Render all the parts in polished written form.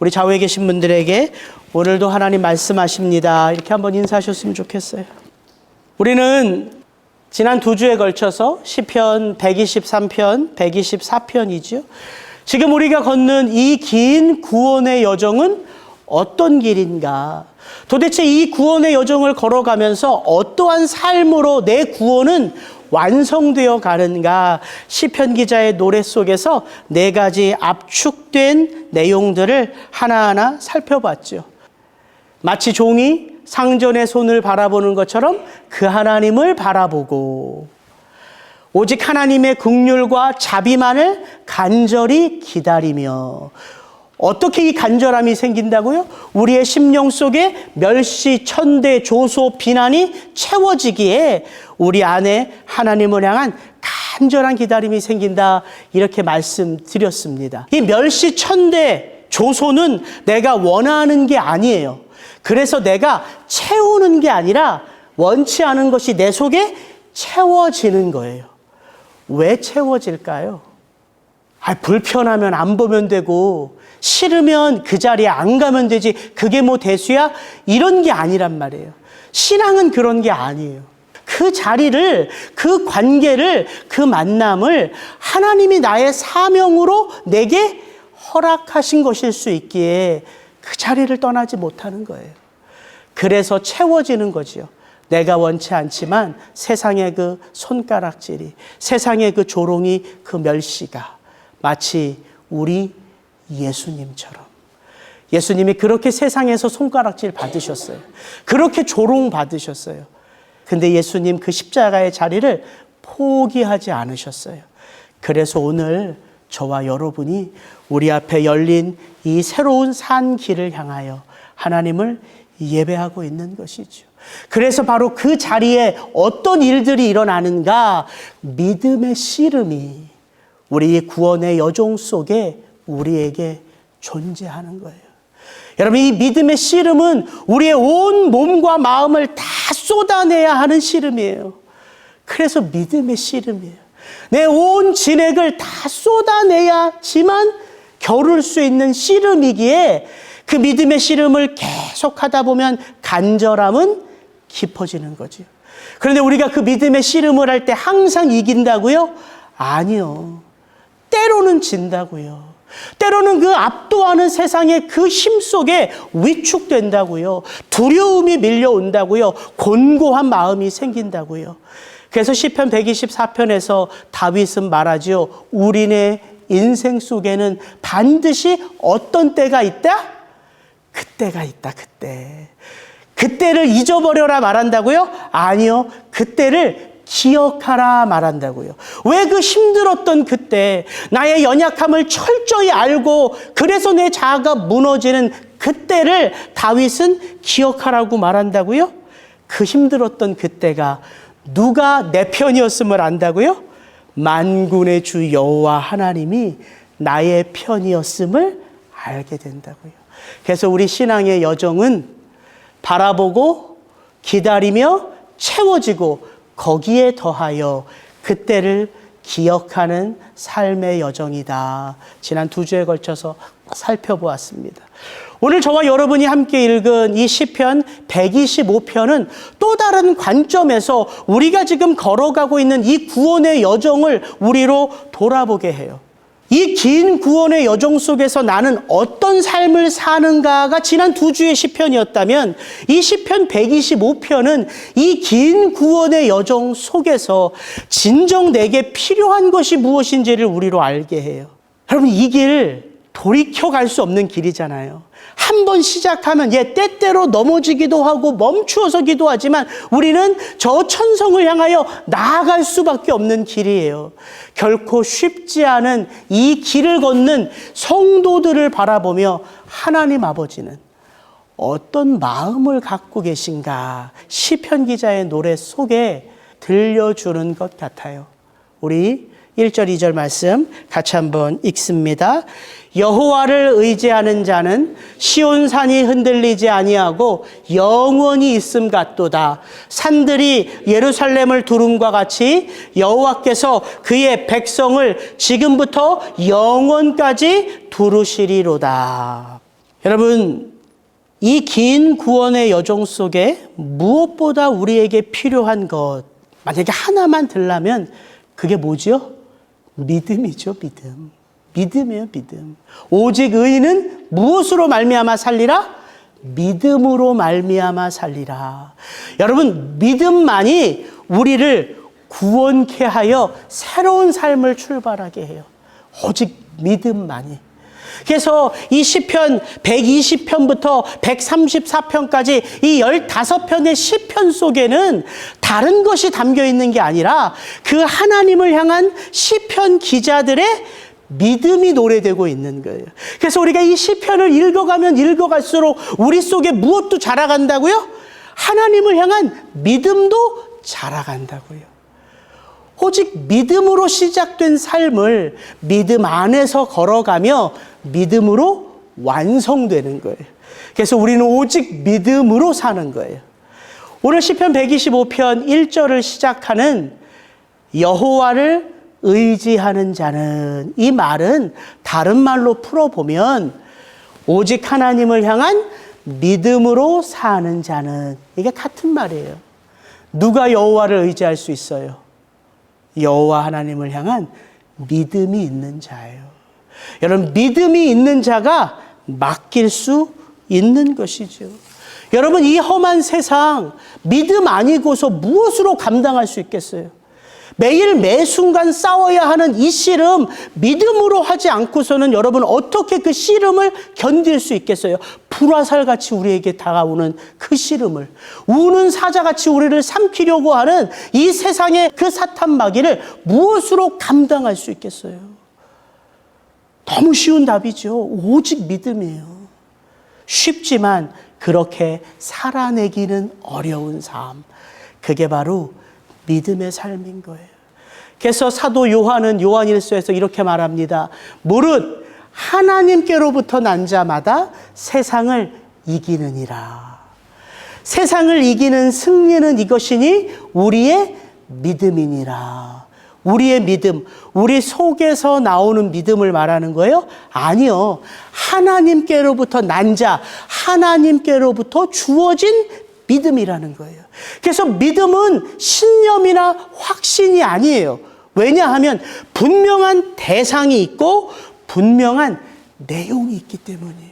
우리 좌우에 계신 분들에게 오늘도 하나님 말씀하십니다. 이렇게 한번 인사하셨으면 좋겠어요. 우리는 지난 2주에 걸쳐서 시편 123편, 124편이죠. 지금 우리가 걷는 이 긴 구원의 여정은 어떤 길인가? 도대체 이 구원의 여정을 걸어가면서 어떠한 삶으로 내 구원은 완성되어 가는가? 시편 기자의 노래 속에서 4가지 압축된 내용들을 하나하나 살펴봤죠. 마치 종이 상전의 손을 바라보는 것처럼 그 하나님을 바라보고 오직 하나님의 긍휼과 자비만을 간절히 기다리며, 어떻게 이 간절함이 생긴다고요? 우리의 심령 속에 멸시, 천대, 조소, 비난이 채워지기에 우리 안에 하나님을 향한 간절한 기다림이 생긴다, 이렇게 말씀드렸습니다. 이 멸시, 천대, 조소는 내가 원하는 게 아니에요. 그래서 내가 채우는 게 아니라 원치 않은 것이 내 속에 채워지는 거예요. 왜 채워질까요? 불편하면 안 보면 되고 싫으면 그 자리에 안 가면 되지, 그게 뭐 대수야? 이런 게 아니란 말이에요. 신앙은 그런 게 아니에요. 그 자리를, 그 관계를, 그 만남을 하나님이 나의 사명으로 내게 허락하신 것일 수 있기에 그 자리를 떠나지 못하는 거예요. 그래서 채워지는 거지요. 내가 원치 않지만 세상의 그 손가락질이, 세상의 그 조롱이, 그 멸시가 마치 우리 예수님처럼, 예수님이 그렇게 세상에서 손가락질 받으셨어요. 그렇게 조롱 받으셨어요. 근데 예수님 그 십자가의 자리를 포기하지 않으셨어요. 그래서 오늘 저와 여러분이 우리 앞에 열린 이 새로운 산 길을 향하여 하나님을 예배하고 있는 것이죠. 그래서 바로 그 자리에 어떤 일들이 일어나는가? 믿음의 씨름이 우리 구원의 여정 속에 우리에게 존재하는 거예요. 여러분, 이 믿음의 씨름은 우리의 온 몸과 마음을 다 쏟아내야 하는 씨름이에요. 그래서 믿음의 씨름이에요. 내 온 진액을 다 쏟아내야지만 겨룰 수 있는 씨름이기에 그 믿음의 씨름을 계속하다 보면 간절함은 깊어지는 거죠. 그런데 우리가 그 믿음의 씨름을 할 때 항상 이긴다고요? 아니요. 때로는 진다고요. 때로는 그 압도하는 세상의 그 힘 속에 위축된다고요. 두려움이 밀려온다고요. 곤고한 마음이 생긴다고요. 그래서 시편 124편에서 다윗은 말하죠. 우리네 인생 속에는 반드시 어떤 때가 있다? 그때가 있다, 그때. 그때를 잊어버려라 말한다고요? 아니요. 그때를 기억하라 말한다고요. 왜 그 힘들었던 그때, 나의 연약함을 철저히 알고 그래서 내 자아가 무너지는 그때를 다윗은 기억하라고 말한다고요? 그 힘들었던 그때가 누가 내 편이었음을 안다고요? 만군의 주 여호와 하나님이 나의 편이었음을 알게 된다고요. 그래서 우리 신앙의 여정은 바라보고 기다리며 채워지고 거기에 더하여 그때를 기억하는 삶의 여정이다. 지난 2주에 걸쳐서 살펴보았습니다. 오늘 저와 여러분이 함께 읽은 이 시편 125편은 또 다른 관점에서 우리가 지금 걸어가고 있는 이 구원의 여정을 우리로 돌아보게 해요. 이 긴 구원의 여정 속에서 나는 어떤 삶을 사는가가 지난 2주의 시편이었다면, 이 시편 125편은 이 긴 구원의 여정 속에서 진정 내게 필요한 것이 무엇인지를 우리로 알게 해요. 여러분, 이 길 돌이켜 갈 수 없는 길이잖아요. 한 번 시작하면 때때로 넘어지기도 하고 멈추어서기도 하지만 우리는 저 천성을 향하여 나아갈 수밖에 없는 길이에요. 결코 쉽지 않은 이 길을 걷는 성도들을 바라보며 하나님 아버지는 어떤 마음을 갖고 계신가, 시편 기자의 노래 속에 들려주는 것 같아요. 우리 1절, 2절 말씀 같이 한번 읽습니다. 여호와를 의지하는 자는 시온산이 흔들리지 아니하고 영원히 있음 같도다. 산들이 예루살렘을 두름과 같이 여호와께서 그의 백성을 지금부터 영원까지 두르시리로다. 여러분, 이 긴 구원의 여정 속에 무엇보다 우리에게 필요한 것, 만약에 하나만 들라면 그게 뭐죠? 믿음이죠, 믿음. 믿음이에요, 믿음. 오직 의인은 무엇으로 말미암아 살리라? 믿음으로 말미암아 살리라. 여러분, 믿음만이 우리를 구원케 하여 새로운 삶을 출발하게 해요. 오직 믿음만이. 그래서 이 시편 120편부터 134편까지 이 15편의 시편 속에는 다른 것이 담겨 있는 게 아니라 그 하나님을 향한 시편 기자들의 믿음이 노래되고 있는 거예요. 그래서 우리가 이 시편을 읽어가면 읽어갈수록 우리 속에 무엇도 자라간다고요? 하나님을 향한 믿음도 자라간다고요. 오직 믿음으로 시작된 삶을 믿음 안에서 걸어가며 믿음으로 완성되는 거예요. 그래서 우리는 오직 믿음으로 사는 거예요. 오늘 시편 125편 1절을 시작하는 여호와를 의지하는 자는, 이 말은 다른 말로 풀어보면 오직 하나님을 향한 믿음으로 사는 자는, 이게 같은 말이에요. 누가 여호와를 의지할 수 있어요? 여호와 하나님을 향한 믿음이 있는 자예요. 여러분, 믿음이 있는 자가 맡길 수 있는 것이죠. 여러분, 이 험한 세상 믿음 아니고서 무엇으로 감당할 수 있겠어요? 매일 매 순간 싸워야 하는 이 씨름, 믿음으로 하지 않고서는 여러분 어떻게 그 씨름을 견딜 수 있겠어요? 불화살같이 우리에게 다가오는 그 씨름을, 우는 사자같이 우리를 삼키려고 하는 이 세상의 그 사탄 마귀를 무엇으로 감당할 수 있겠어요? 너무 쉬운 답이죠. 오직 믿음이에요. 쉽지만 그렇게 살아내기는 어려운 삶, 그게 바로 믿음의 삶인 거예요. 그래서 사도 요한은 요한일서에서 이렇게 말합니다. 무릇 하나님께로부터 난 자마다 세상을 이기느니라. 세상을 이기는 승리는 이것이니 우리의 믿음이니라. 우리의 믿음, 우리 속에서 나오는 믿음을 말하는 거예요? 아니요. 하나님께로부터 난 자, 하나님께로부터 주어진 믿음이라는 거예요. 그래서 믿음은 신념이나 확신이 아니에요. 왜냐하면 분명한 대상이 있고 분명한 내용이 있기 때문이에요.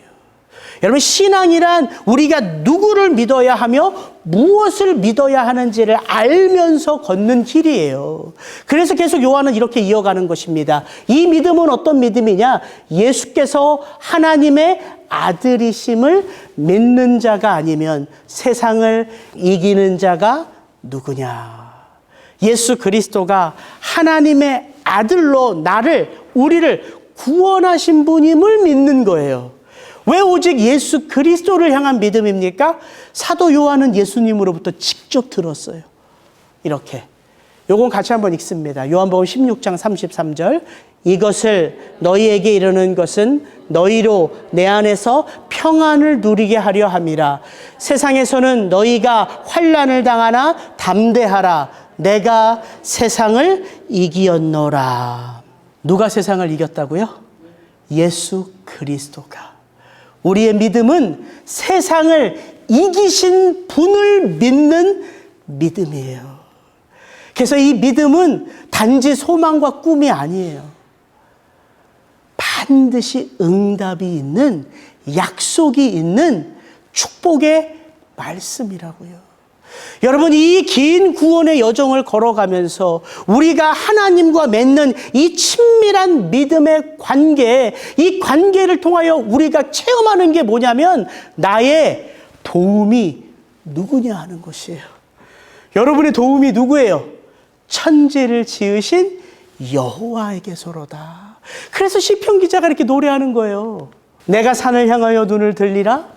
여러분, 신앙이란 우리가 누구를 믿어야 하며 무엇을 믿어야 하는지를 알면서 걷는 길이에요. 그래서 계속 요한은 이렇게 이어가는 것입니다. 이 믿음은 어떤 믿음이냐? 예수께서 하나님의 아들이심을 믿는 자가 아니면 세상을 이기는 자가 누구냐? 예수 그리스도가 하나님의 아들로 우리를 구원하신 분임을 믿는 거예요. 왜 오직 예수 그리스도를 향한 믿음입니까? 사도 요한은 예수님으로부터 직접 들었어요. 이렇게. 요건 같이 한번 읽습니다. 요한복음 16장 33절. 이것을 너희에게 이르는 것은 너희로 내 안에서 평안을 누리게 하려 함이라. 세상에서는 너희가 환난을 당하나 담대하라. 내가 세상을 이기었노라. 누가 세상을 이겼다고요? 예수 그리스도가. 우리의 믿음은 세상을 이기신 분을 믿는 믿음이에요. 그래서 이 믿음은 단지 소망과 꿈이 아니에요. 반드시 응답이 있는, 약속이 있는 축복의 말씀이라고요. 여러분, 이 긴 구원의 여정을 걸어가면서 우리가 하나님과 맺는 이 친밀한 믿음의 관계, 이 관계를 통하여 우리가 체험하는 게 뭐냐면 나의 도움이 누구냐 하는 것이에요. 여러분의 도움이 누구예요? 천지를 지으신 여호와에게서로다. 그래서 시편 기자가 이렇게 노래하는 거예요. 내가 산을 향하여 눈을 들리라.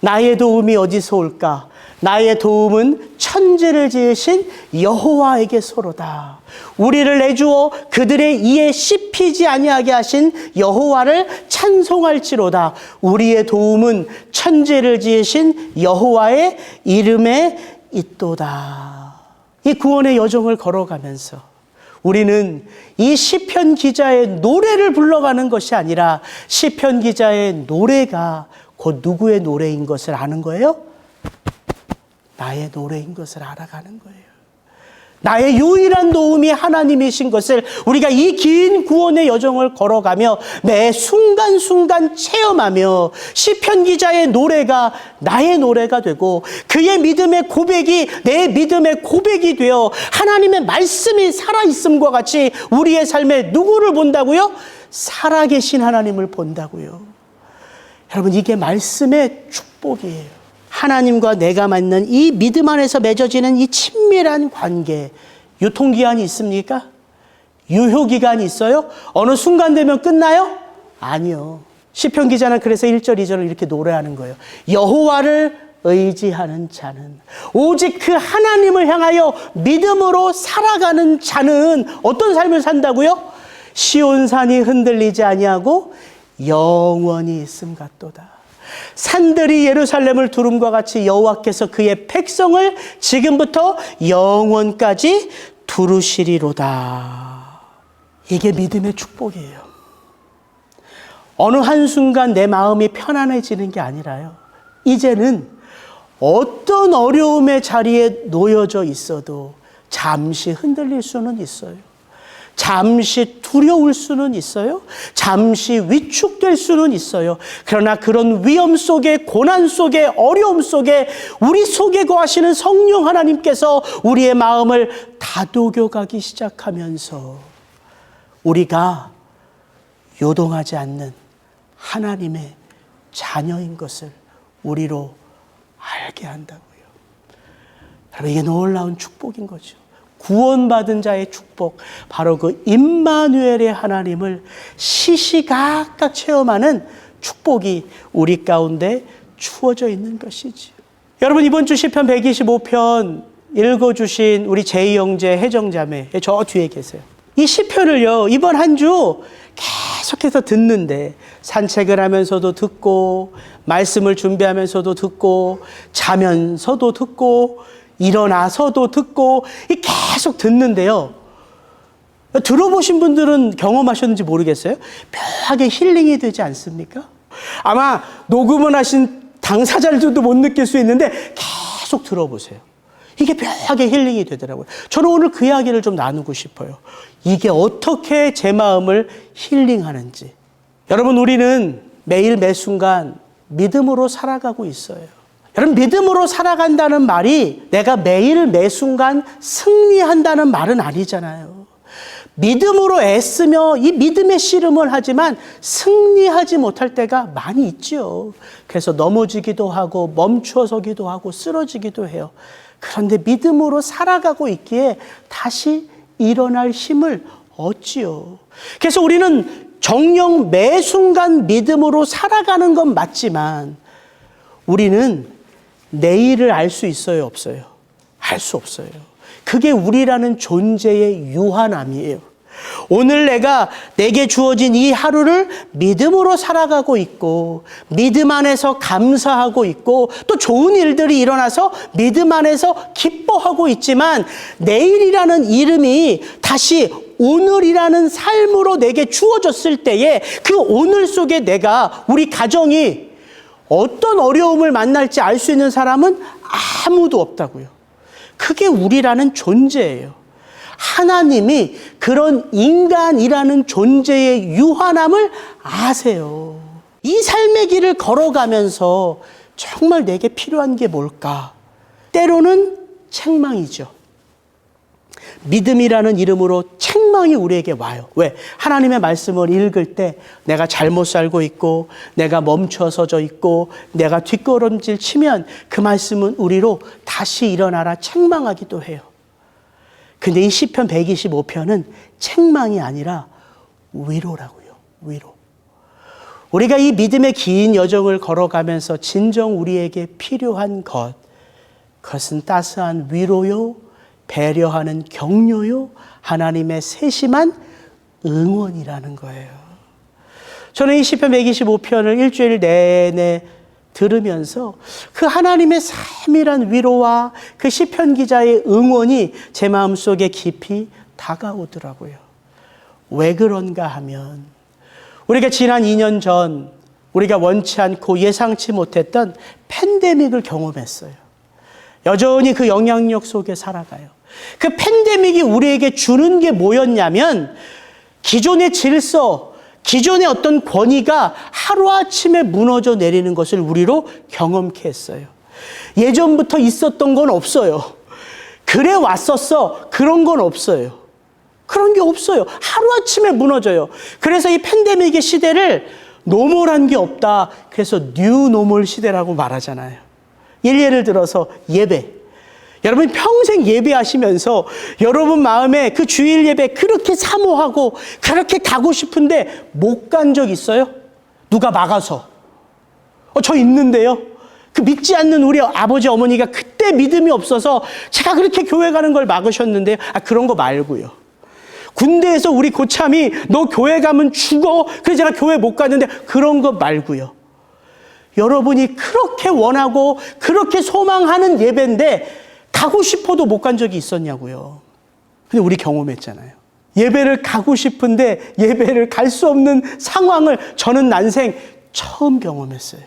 나의 도움이 어디서 올까? 나의 도움은 천지를 지으신 여호와에게서로다. 우리를 내주어 그들의 이에 씹히지 아니하게 하신 여호와를 찬송할지로다. 우리의 도움은 천지를 지으신 여호와의 이름에 있도다. 이 구원의 여정을 걸어가면서 우리는 이 시편 기자의 노래를 불러가는 것이 아니라 시편 기자의 노래가 곧 누구의 노래인 것을 아는 거예요? 나의 노래인 것을 알아가는 거예요. 나의 유일한 도움이 하나님이신 것을 우리가 이 긴 구원의 여정을 걸어가며 매 순간순간 체험하며 시편 기자의 노래가 나의 노래가 되고 그의 믿음의 고백이 내 믿음의 고백이 되어 하나님의 말씀이 살아있음과 같이 우리의 삶에 누구를 본다고요? 살아계신 하나님을 본다고요. 여러분, 이게 말씀의 축복이에요. 하나님과 내가 맞는 이 믿음 안에서 맺어지는 이 친밀한 관계, 유통기한이 있습니까? 유효기간이 있어요? 어느 순간 되면 끝나요? 아니요. 시편 기자는 그래서 1절, 2절을 이렇게 노래하는 거예요. 여호와를 의지하는 자는, 오직 그 하나님을 향하여 믿음으로 살아가는 자는 어떤 삶을 산다고요? 시온산이 흔들리지 아니하고 영원히 있음 같도다. 산들이 예루살렘을 두름과 같이 여호와께서 그의 백성을 지금부터 영원까지 두루시리로다. 이게 믿음의 축복이에요. 어느 한순간 내 마음이 편안해지는 게 아니라요. 이제는 어떤 어려움의 자리에 놓여져 있어도 잠시 흔들릴 수는 있어요. 잠시 두려울 수는 있어요. 잠시 위축될 수는 있어요. 그러나 그런 위험 속에, 고난 속에, 어려움 속에 우리 속에 거하시는 성령 하나님께서 우리의 마음을 다독여가기 시작하면서 우리가 요동하지 않는 하나님의 자녀인 것을 우리로 알게 한다고요. 여러분, 이게 놀라운 축복인 거죠. 구원받은 자의 축복, 바로 그 임마누엘의 하나님을 시시각각 체험하는 축복이 우리 가운데 주어져 있는 것이지요. 여러분, 이번 주 시편 125편 읽어주신 우리 제이 형제, 혜정자매 저 뒤에 계세요. 이 시편을요, 이번 한 주 계속해서 듣는데 산책을 하면서도 듣고 말씀을 준비하면서도 듣고 자면서도 듣고 일어나서도 듣고 계속 듣는데요. 들어보신 분들은 경험하셨는지 모르겠어요. 묘하게 힐링이 되지 않습니까? 아마 녹음을 하신 당사자들도 못 느낄 수 있는데 계속 들어보세요. 이게 묘하게 힐링이 되더라고요. 저는 오늘 그 이야기를 좀 나누고 싶어요. 이게 어떻게 제 마음을 힐링하는지. 여러분, 우리는 매일 매 순간 믿음으로 살아가고 있어요. 여러분, 믿음으로 살아간다는 말이 내가 매일 매 순간 승리한다는 말은 아니잖아요. 믿음으로 애쓰며 이 믿음의 씨름을 하지만 승리하지 못할 때가 많이 있죠. 그래서 넘어지기도 하고 멈춰서기도 하고 쓰러지기도 해요. 그런데 믿음으로 살아가고 있기에 다시 일어날 힘을 얻지요. 그래서 우리는 정녕 매 순간 믿음으로 살아가는 건 맞지만 우리는 내일을 알 수 있어요, 없어요? 알 수 없어요. 그게 우리라는 존재의 유한함이에요. 오늘 내게 주어진 이 하루를 믿음으로 살아가고 있고 믿음 안에서 감사하고 있고 또 좋은 일들이 일어나서 믿음 안에서 기뻐하고 있지만 내일이라는 이름이 다시 오늘이라는 삶으로 내게 주어졌을 때에 그 오늘 속에 우리 가정이 어떤 어려움을 만날지 알 수 있는 사람은 아무도 없다고요. 그게 우리라는 존재예요. 하나님이 그런 인간이라는 존재의 유한함을 아세요. 이 삶의 길을 걸어가면서 정말 내게 필요한 게 뭘까? 때로는 책망이죠. 믿음이라는 이름으로 책망이 우리에게 와요. 왜? 하나님의 말씀을 읽을 때 내가 잘못 살고 있고 내가 멈춰서져 있고 내가 뒷걸음질 치면 그 말씀은 우리로 다시 일어나라 책망하기도 해요. 근데 이 시편 125편은 책망이 아니라 위로라고요. 위로. 우리가 이 믿음의 긴 여정을 걸어가면서 진정 우리에게 필요한 그것은 따스한 위로요, 배려하는 격려요, 하나님의 세심한 응원이라는 거예요. 저는 이 시편 125편을 일주일 내내 들으면서 그 하나님의 세밀한 위로와 그 시편 기자의 응원이 제 마음속에 깊이 다가오더라고요. 왜 그런가 하면 우리가 지난 2년 전 우리가 원치 않고 예상치 못했던 팬데믹을 경험했어요. 여전히 그 영향력 속에 살아가요. 그 팬데믹이 우리에게 주는 게 뭐였냐면 기존의 질서, 기존의 어떤 권위가 하루아침에 무너져 내리는 것을 우리로 경험케 했어요. 예전부터 있었던 건 없어요. 그래 왔었어. 그런 건 없어요. 그런 게 없어요. 하루아침에 무너져요. 그래서 이 팬데믹의 시대를 노멀한 게 없다. 그래서 뉴노멀 시대라고 말하잖아요. 예를 들어서 예배. 여러분 평생 예배하시면서 여러분 마음에 그 주일 예배 그렇게 사모하고 그렇게 가고 싶은데 못 간 적 있어요? 누가 막아서. 저 있는데요. 그 믿지 않는 우리 아버지 어머니가 그때 믿음이 없어서 제가 그렇게 교회 가는 걸 막으셨는데요. 그런 거 말고요. 군대에서 우리 고참이 너 교회 가면 죽어. 그래서 제가 교회 못 가는데 그런 거 말고요. 여러분이 그렇게 원하고 그렇게 소망하는 예배인데 가고 싶어도 못 간 적이 있었냐고요. 근데 우리 경험했잖아요. 예배를 가고 싶은데 예배를 갈 수 없는 상황을 저는 난생 처음 경험했어요.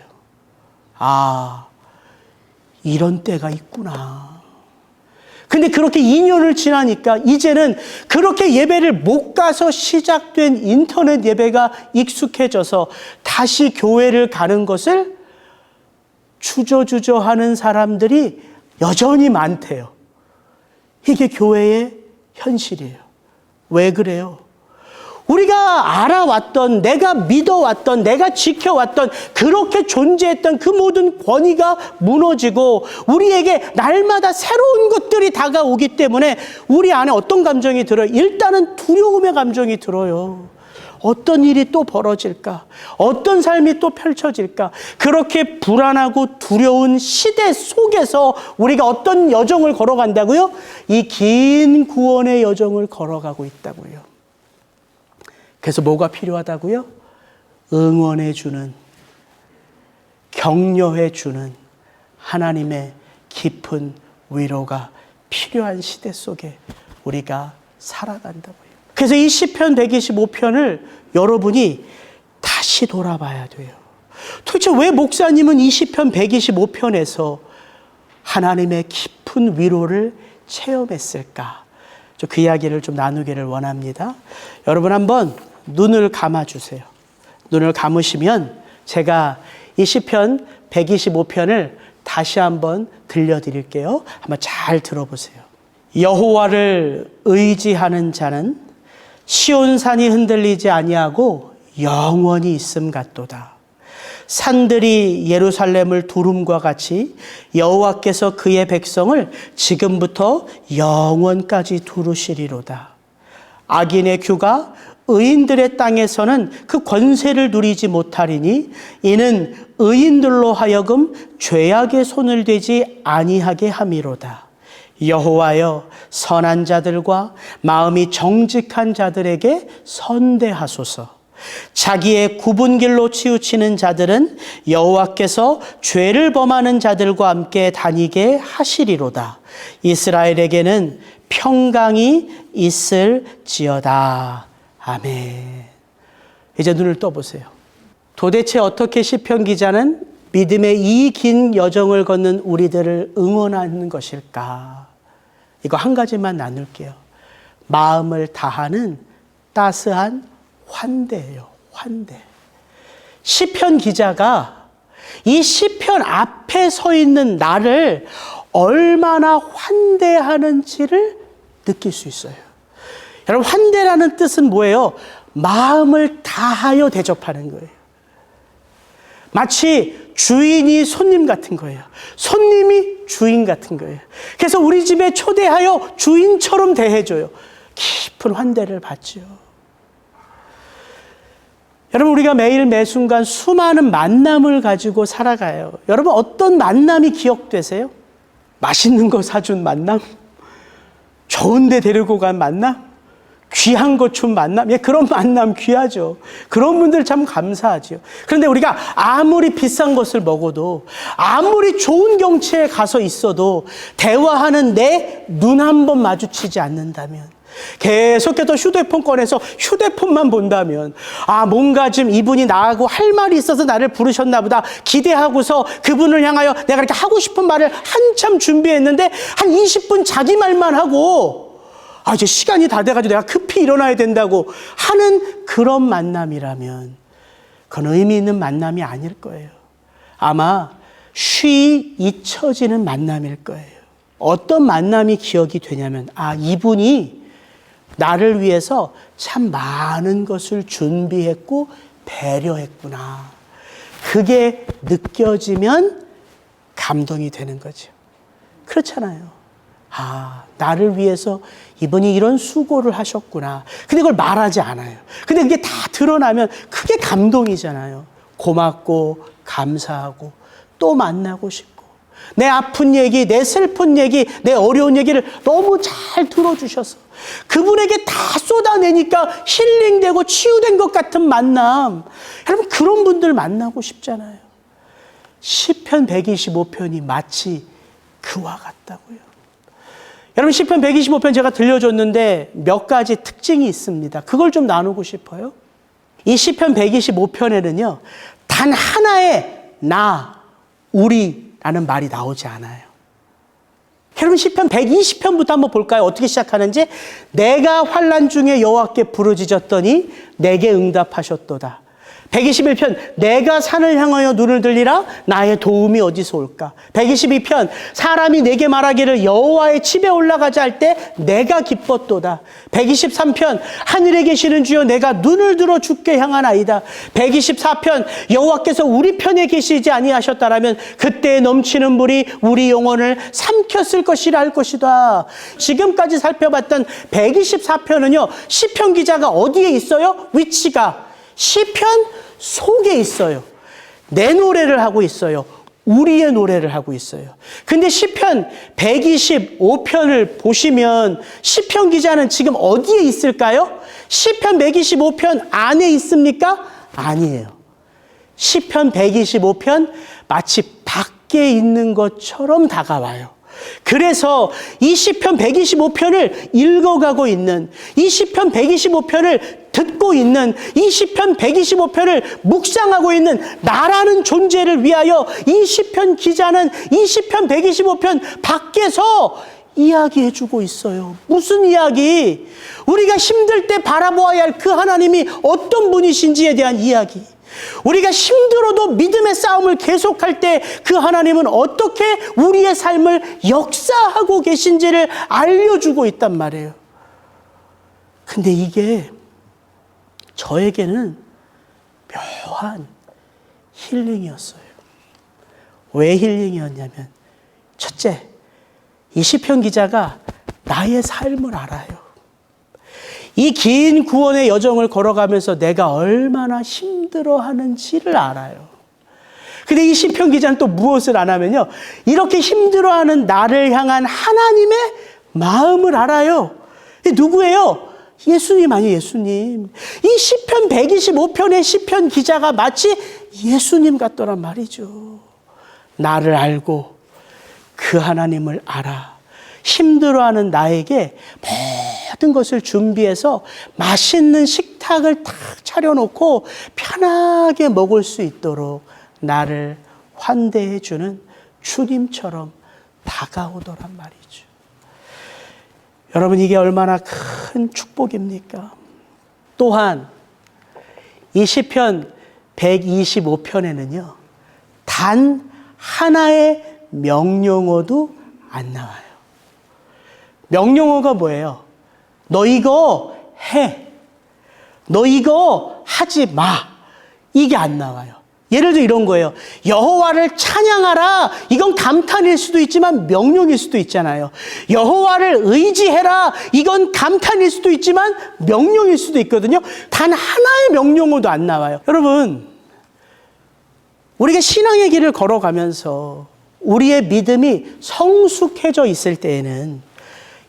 이런 때가 있구나. 근데 그렇게 2년을 지나니까 이제는 그렇게 예배를 못 가서 시작된 인터넷 예배가 익숙해져서 다시 교회를 가는 것을 주저주저 하는 사람들이 여전히 많대요. 이게 교회의 현실이에요. 왜 그래요? 우리가 알아왔던, 내가 믿어왔던, 내가 지켜왔던, 그렇게 존재했던 그 모든 권위가 무너지고 우리에게 날마다 새로운 것들이 다가오기 때문에 우리 안에 어떤 감정이 들어요? 일단은 두려움의 감정이 들어요. 어떤 일이 또 벌어질까? 어떤 삶이 또 펼쳐질까? 그렇게 불안하고 두려운 시대 속에서 우리가 어떤 여정을 걸어간다고요? 이 긴 구원의 여정을 걸어가고 있다고요. 그래서 뭐가 필요하다고요? 응원해주는, 격려해주는 하나님의 깊은 위로가 필요한 시대 속에 우리가 살아간다고요. 그래서 이 시편 125편을 여러분이 다시 돌아봐야 돼요. 도대체 왜 목사님은 이 시편 125편에서 하나님의 깊은 위로를 체험했을까? 그 이야기를 좀 나누기를 원합니다. 여러분 한번 눈을 감아주세요. 눈을 감으시면 제가 이 시편 125편을 다시 한번 들려드릴게요. 한번 잘 들어보세요. 여호와를 의지하는 자는 시온산이 흔들리지 아니하고 영원히 있음 같도다. 산들이 예루살렘을 두름과 같이 여호와께서 그의 백성을 지금부터 영원까지 두르시리로다. 악인의 규가 의인들의 땅에서는 그 권세를 누리지 못하리니 이는 의인들로 하여금 죄악의 손을 대지 아니하게 함이로다. 여호와여, 선한 자들과 마음이 정직한 자들에게 선대하소서. 자기의 굽은 길로 치우치는 자들은 여호와께서 죄를 범하는 자들과 함께 다니게 하시리로다. 이스라엘에게는 평강이 있을지어다. 아멘. 이제 눈을 떠보세요. 도대체 어떻게 시편 기자는 믿음의 이 긴 여정을 걷는 우리들을 응원하는 것일까? 이거 한 가지만 나눌게요. 마음을 다하는 따스한 환대예요. 환대. 시편 기자가 이 시편 앞에 서 있는 나를 얼마나 환대하는지를 느낄 수 있어요. 여러분, 환대라는 뜻은 뭐예요? 마음을 다하여 대접하는 거예요. 마치 주인이 손님 같은 거예요. 손님이 주인 같은 거예요. 그래서 우리 집에 초대하여 주인처럼 대해줘요. 깊은 환대를 받죠. 여러분, 우리가 매일 매순간 수많은 만남을 가지고 살아가요. 여러분, 어떤 만남이 기억되세요? 맛있는 거 사준 만남? 좋은 데 데리고 간 만남? 귀한 것 준 만남? 그런 만남 귀하죠. 그런 분들 참 감사하죠. 그런데 우리가 아무리 비싼 것을 먹어도, 아무리 좋은 경치에 가서 있어도 대화하는 내 눈 한 번 마주치지 않는다면, 계속해서 휴대폰 꺼내서 휴대폰만 본다면 뭔가 좀 이분이 나하고 할 말이 있어서 나를 부르셨나 보다 기대하고서 그분을 향하여 내가 이렇게 하고 싶은 말을 한참 준비했는데 한 20분 자기 말만 하고 이제 시간이 다 돼가지고 내가 급히 일어나야 된다고 하는 그런 만남이라면 그건 의미 있는 만남이 아닐 거예요. 아마 쉬 잊혀지는 만남일 거예요. 어떤 만남이 기억이 되냐면 이분이 나를 위해서 참 많은 것을 준비했고 배려했구나. 그게 느껴지면 감동이 되는 거죠. 그렇잖아요. 나를 위해서 이분이 이런 수고를 하셨구나. 근데 그걸 말하지 않아요. 근데 그게 다 드러나면 크게 감동이잖아요. 고맙고 감사하고 또 만나고 싶고 내 아픈 얘기, 내 슬픈 얘기, 내 어려운 얘기를 너무 잘 들어주셔서 그분에게 다 쏟아내니까 힐링되고 치유된 것 같은 만남. 여러분 그런 분들 만나고 싶잖아요. 시편 125편이 마치 그와 같다고요. 여러분 시편 125편 제가 들려줬는데 몇 가지 특징이 있습니다. 그걸 좀 나누고 싶어요. 이 시편 125편에는요. 단 하나의 나, 우리라는 말이 나오지 않아요. 여러분 시편 120편부터 한번 볼까요? 어떻게 시작하는지. 내가 환난 중에 여호와께 부르짖었더니 내게 응답하셨도다. 121편 내가 산을 향하여 눈을 들리라 나의 도움이 어디서 올까. 122편 사람이 내게 말하기를 여호와의 집에 올라가자 할 때 내가 기뻤도다. 123편 하늘에 계시는 주여 내가 눈을 들어 주께 향하나이다. 124편 여호와께서 우리 편에 계시지 아니하셨다라면 그때 넘치는 물이 우리 영혼을 삼켰을 것이라 할 것이다. 지금까지 살펴봤던 124편은요 시편 기자가 어디에 있어요? 위치가 시편 속에 있어요. 내 노래를 하고 있어요. 우리의 노래를 하고 있어요. 근데 시편 125편을 보시면 시편 기자는 지금 어디에 있을까요? 시편 125편 안에 있습니까? 아니에요. 시편 125편 마치 밖에 있는 것처럼 다가와요. 그래서 이 시편 125편을 읽어가고 있는, 이 시편 125편을 듣고 있는, 이 시편 125편을 묵상하고 있는 나라는 존재를 위하여 이 시편 기자는 이 시편 125편 밖에서 이야기해주고 있어요. 무슨 이야기? 우리가 힘들 때 바라보아야 할 그 하나님이 어떤 분이신지에 대한 이야기. 우리가 힘들어도 믿음의 싸움을 계속할 때 그 하나님은 어떻게 우리의 삶을 역사하고 계신지를 알려주고 있단 말이에요. 근데 이게 저에게는 묘한 힐링이었어요. 왜 힐링이었냐면 첫째, 이 시편 기자가 나의 삶을 알아요. 이 긴 구원의 여정을 걸어가면서 내가 얼마나 힘들어하는지를 알아요. 근데 이 시편 기자는 또 무엇을 아냐면요, 이렇게 힘들어하는 나를 향한 하나님의 마음을 알아요. 누구예요? 예수님 아니에요, 예수님. 이 시편 125편의 시편 기자가 마치 예수님 같더란 말이죠. 나를 알고 그 하나님을 알아. 힘들어하는 나에게 모든 것을 준비해서 맛있는 식탁을 딱 차려놓고 편하게 먹을 수 있도록 나를 환대해주는 주님처럼 다가오더란 말이죠. 여러분, 이게 얼마나 큰 축복입니까? 또한 이 시편 125편에는요 단 하나의 명령어도 안 나와요. 명령어가 뭐예요? 너 이거 해. 너 이거 하지 마. 이게 안 나와요. 예를 들어 이런 거예요. 여호와를 찬양하라. 이건 감탄일 수도 있지만 명령일 수도 있잖아요. 여호와를 의지해라. 이건 감탄일 수도 있지만 명령일 수도 있거든요. 단 하나의 명령어도 안 나와요. 여러분, 우리가 신앙의 길을 걸어가면서 우리의 믿음이 성숙해져 있을 때에는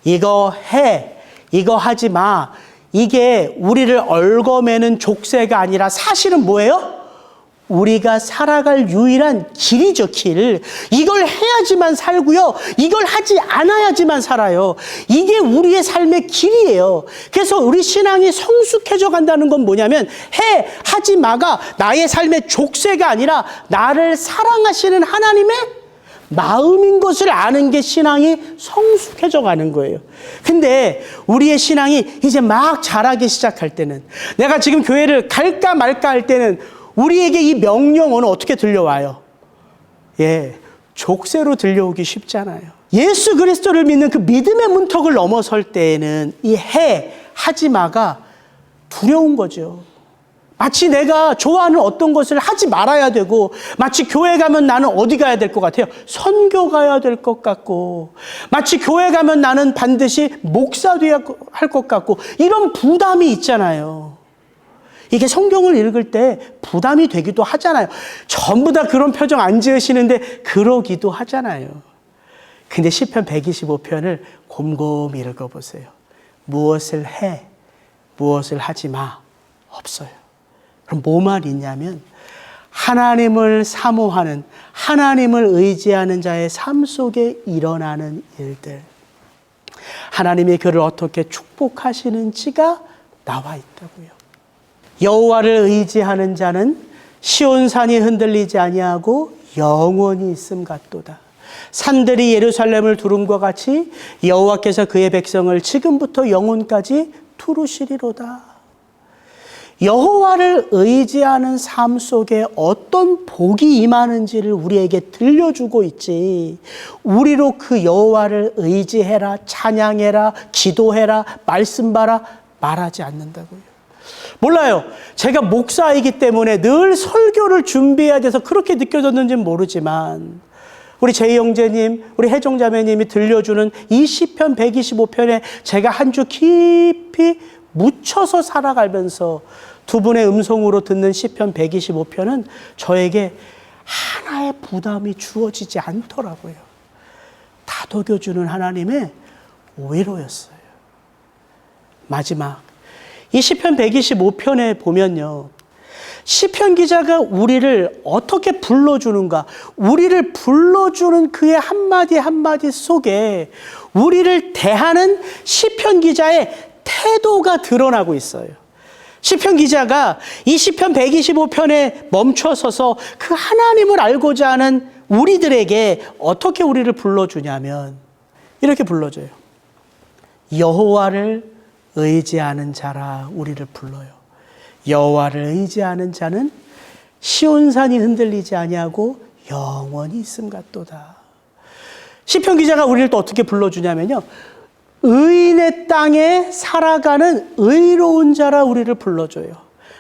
이거 해, 이거 하지 마. 이게 우리를 얽어매는 족쇄가 아니라 사실은 뭐예요? 우리가 살아갈 유일한 길이죠, 길. 이걸 해야지만 살고요. 이걸 하지 않아야지만 살아요. 이게 우리의 삶의 길이에요. 그래서 우리 신앙이 성숙해져 간다는 건 뭐냐면 하지 마가 나의 삶의 족쇄가 아니라 나를 사랑하시는 하나님의 마음인 것을 아는 게 신앙이 성숙해져 가는 거예요. 근데 우리의 신앙이 이제 막 자라기 시작할 때는, 내가 지금 교회를 갈까 말까 할 때는 우리에게 이 명령어는 어떻게 들려와요? 족쇄로 들려오기 쉽잖아요. 예수 그리스도를 믿는 그 믿음의 문턱을 넘어설 때에는 이 하지 마가 두려운 거죠. 마치 내가 좋아하는 어떤 것을 하지 말아야 되고, 마치 교회 가면 나는 어디 가야 될 것 같아요? 선교 가야 될 것 같고, 마치 교회 가면 나는 반드시 목사 돼야 할 것 같고, 이런 부담이 있잖아요. 이게 성경을 읽을 때 부담이 되기도 하잖아요. 전부 다 그런 표정 안 지으시는데 그러기도 하잖아요. 근데 시편 125편을 곰곰이 읽어보세요. 무엇을 해, 무엇을 하지 마, 없어요. 그럼 뭐만 있냐면 하나님을 사모하는, 하나님을 의지하는 자의 삶 속에 일어나는 일들, 하나님이 그를 어떻게 축복하시는지가 나와 있다고요. 여호와를 의지하는 자는 시온산이 흔들리지 아니하고 영원히 있음 같도다. 산들이 예루살렘을 두름과 같이 여호와께서 그의 백성을 지금부터 영원까지 두루시리로다. 여호와를 의지하는 삶 속에 어떤 복이 임하는지를 우리에게 들려주고 있지, 우리로 그 여호와를 의지해라, 찬양해라, 기도해라, 말씀 봐라 말하지 않는다고요. 몰라요. 제가 목사이기 때문에 늘 설교를 준비해야 돼서 그렇게 느껴졌는지는 모르지만, 우리 제이 형제님, 우리 혜정 자매님이 들려주는 이 시편 125편에 제가 한 주 깊이 묻혀서 살아가면서 두 분의 음성으로 듣는 시편 125편은 저에게 하나의 부담이 주어지지 않더라고요. 다독여주는 하나님의 위로였어요. 마지막, 이 시편 125편에 보면요, 시편 기자가 우리를 어떻게 불러주는가, 우리를 불러주는 그의 한마디 한마디 속에 우리를 대하는 시편 기자의 태도가 드러나고 있어요. 시편 기자가 이 시편 125편에 멈춰서서 그 하나님을 알고자 하는 우리들에게 어떻게 우리를 불러주냐면 이렇게 불러줘요. 여호와를 의지하는 자라 우리를 불러요. 여호와를 의지하는 자는 시온산이 흔들리지 아니하고 영원히 있음 같도다. 시편 기자가 우리를 또 어떻게 불러주냐면요, 의인의 땅에 살아가는 의로운 자라 우리를 불러줘요.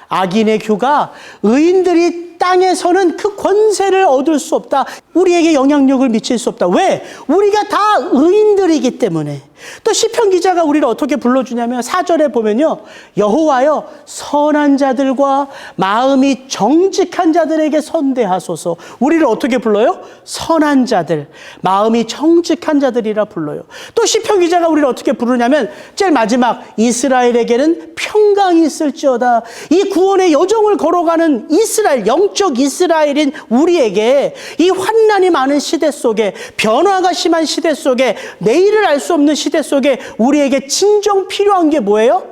악인의 규가 의인들이 땅에서는 그 권세를 얻을 수 없다. 우리에게 영향력을 미칠 수 없다. 왜? 우리가 다 의인들이기 때문에. 또 시편 기자가 우리를 어떻게 불러주냐면 4절에 보면요, 여호와여 선한 자들과 마음이 정직한 자들에게 선대하소서. 우리를 어떻게 불러요? 선한 자들, 마음이 정직한 자들이라 불러요. 또 시편 기자가 우리를 어떻게 부르냐면 제일 마지막, 이스라엘에게는 평강이 있을지어다. 이 구원의 여정을 걸어가는 이스라엘, 영적 이스라엘인 우리에게 이 환난이 많은 시대 속에, 변화가 심한 시대 속에, 내일을 알 수 없는 시대 속에 우리에게 진정 필요한 게 뭐예요?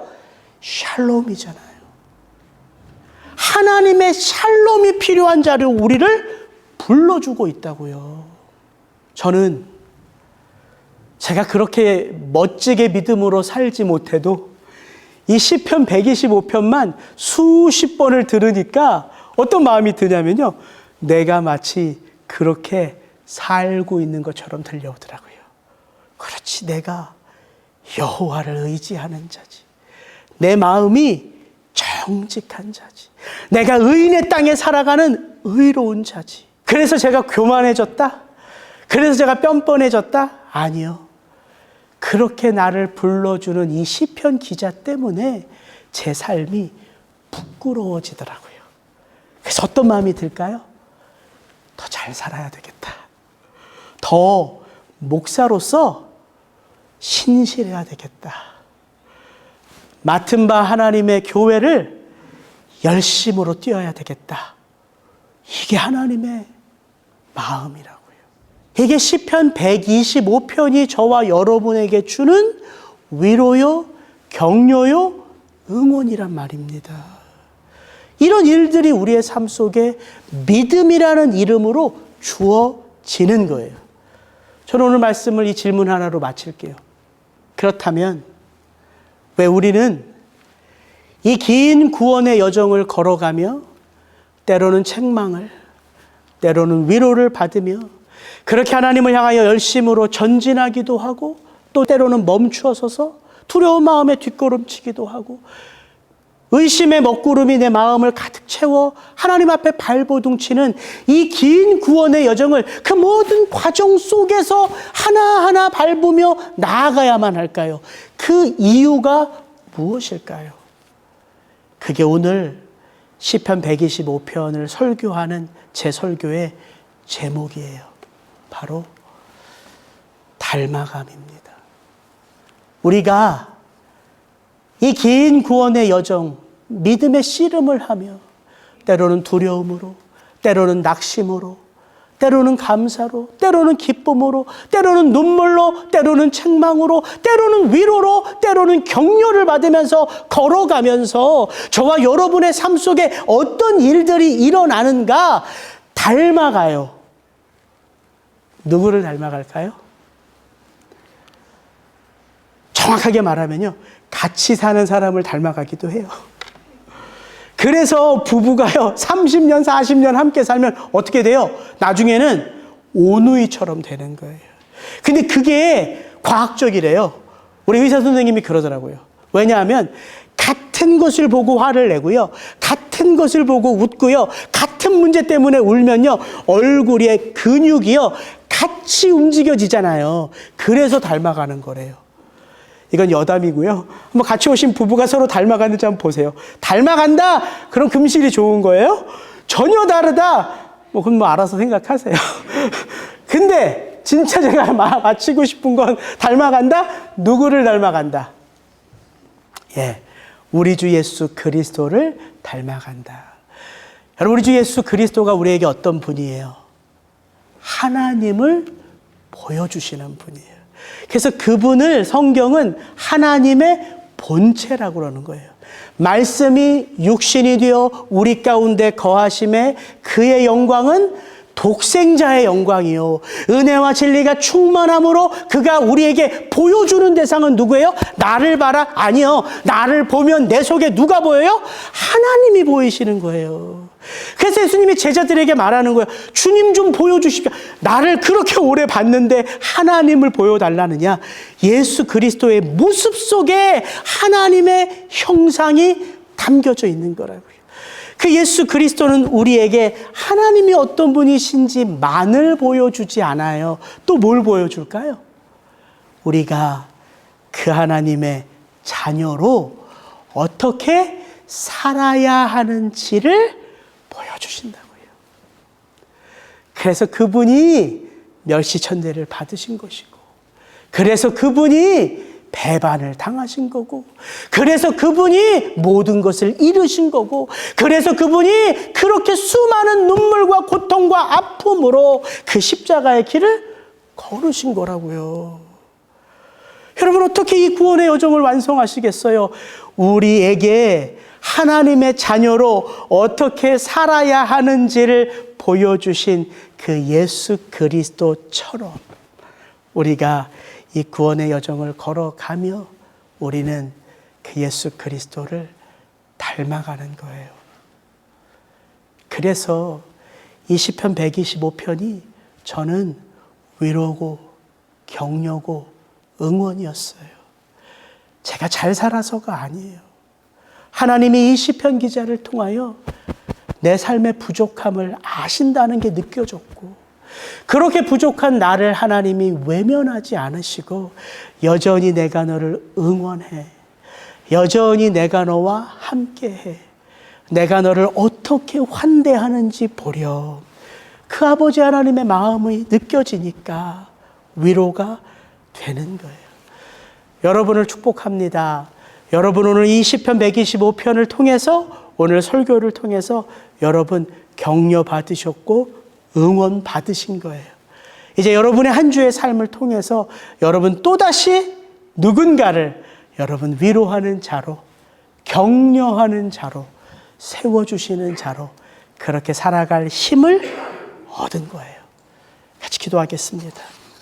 샬롬이잖아요. 하나님의 샬롬이 필요한 자를 우리를 불러주고 있다고요. 저는 제가 그렇게 멋지게 믿음으로 살지 못해도 이 시편 125편만 수십 번을 들으니까 어떤 마음이 드냐면요, 내가 마치 그렇게 살고 있는 것처럼 들려오더라고요. 그렇지, 내가 여호와를 의지하는 자지. 내 마음이 정직한 자지. 내가 의인의 땅에 살아가는 의로운 자지. 그래서 제가 교만해졌다? 그래서 제가 뻔뻔해졌다? 아니요. 그렇게 나를 불러주는 이 시편 기자 때문에 제 삶이 부끄러워지더라고요. 그래서 어떤 마음이 들까요? 더 잘 살아야 되겠다. 더 목사로서 신실해야 되겠다. 맡은 바 하나님의 교회를 열심으로 뛰어야 되겠다. 이게 하나님의 마음이라고요. 이게 시편 125편이 저와 여러분에게 주는 위로요, 격려요, 응원이란 말입니다. 이런 일들이 우리의 삶 속에 믿음이라는 이름으로 주어지는 거예요. 저는 오늘 말씀을 이 질문 하나로 마칠게요. 그렇다면 왜 우리는 이 긴 구원의 여정을 걸어가며 때로는 책망을, 때로는 위로를 받으며 그렇게 하나님을 향하여 열심으로 전진하기도 하고 또 때로는 멈추어 서서 두려운 마음에 뒷걸음치기도 하고 의심의 먹구름이 내 마음을 가득 채워 하나님 앞에 발버둥치는 이 긴 구원의 여정을 그 모든 과정 속에서 하나하나 밟으며 나아가야만 할까요? 그 이유가 무엇일까요? 그게 오늘 시편 125편을 설교하는 제 설교의 제목이에요. 바로 닮아감입니다. 우리가 이 긴 구원의 여정, 믿음의 씨름을 하며 때로는 두려움으로, 때로는 낙심으로, 때로는 감사로, 때로는 기쁨으로, 때로는 눈물로, 때로는 책망으로, 때로는 위로로, 때로는 격려를 받으면서 걸어가면서 저와 여러분의 삶 속에 어떤 일들이 일어나는가 닮아가요. 누구를 닮아갈까요? 정확하게 말하면요, 같이 사는 사람을 닮아가기도 해요. 그래서 부부가요 30년, 40년 함께 살면 어떻게 돼요? 나중에는 오누이처럼 되는 거예요. 근데 그게 과학적이래요. 우리 의사 선생님이 그러더라고요. 왜냐하면 같은 것을 보고 화를 내고요, 같은 것을 보고 웃고요, 같은 문제 때문에 울면요 얼굴의 근육이요 같이 움직여지잖아요. 그래서 닮아가는 거래요. 이건 여담이고요. 한번 같이 오신 부부가 서로 닮아가는지 한번 보세요. 닮아간다? 그럼 금실이 좋은 거예요? 전혀 다르다? 그건 알아서 생각하세요. 근데 진짜 제가 마치고 싶은 건 닮아간다? 누구를 닮아간다? 예, 우리 주 예수 그리스도를 닮아간다. 여러분, 우리 주 예수 그리스도가 우리에게 어떤 분이에요? 하나님을 보여주시는 분이에요. 그래서 그분을 성경은 하나님의 본체라고 그러는 거예요. 말씀이 육신이 되어 우리 가운데 거하심에 그의 영광은 독생자의 영광이요, 은혜와 진리가 충만함으로 그가 우리에게 보여주는 대상은 누구예요? 나를 봐라? 아니요. 나를 보면 내 속에 누가 보여요? 하나님이 보이시는 거예요. 그래서 예수님이 제자들에게 말하는 거예요. 주님 좀 보여주십시오. 나를 그렇게 오래 봤는데 하나님을 보여달라느냐? 예수 그리스도의 모습 속에 하나님의 형상이 담겨져 있는 거라고요. 그 예수 그리스도는 우리에게 하나님이 어떤 분이신지만을 보여주지 않아요. 또 뭘 보여줄까요? 우리가 그 하나님의 자녀로 어떻게 살아야 하는지를 보여주신다고요. 그래서 그분이 멸시천대를 받으신 것이고, 그래서 그분이 배반을 당하신 거고, 그래서 그분이 모든 것을 이루신 거고, 그래서 그분이 그렇게 수많은 눈물과 고통과 아픔으로 그 십자가의 길을 걸으신 거라고요. 여러분, 어떻게 이 구원의 여정을 완성하시겠어요? 우리에게 하나님의 자녀로 어떻게 살아야 하는지를 보여주신 그 예수 그리스도처럼 우리가 이 구원의 여정을 걸어가며 우리는 그 예수 그리스도를 닮아가는 거예요. 그래서 이 시편 125편이 저는 위로고 격려고 응원이었어요. 제가 잘 살아서가 아니에요. 하나님이 이 시편 기자를 통하여 내 삶의 부족함을 아신다는 게 느껴졌고, 그렇게 부족한 나를 하나님이 외면하지 않으시고 여전히 내가 너를 응원해, 여전히 내가 너와 함께해, 내가 너를 어떻게 환대하는지 보렴. 그 아버지 하나님의 마음이 느껴지니까 위로가 되는 거예요. 여러분을 축복합니다. 여러분, 오늘 이 시편 125편을 통해서, 오늘 설교를 통해서 여러분 격려 받으셨고 응원 받으신 거예요. 이제 여러분의 한 주의 삶을 통해서 여러분 또다시 누군가를 여러분 위로하는 자로, 격려하는 자로, 세워주시는 자로 그렇게 살아갈 힘을 얻은 거예요. 같이 기도하겠습니다.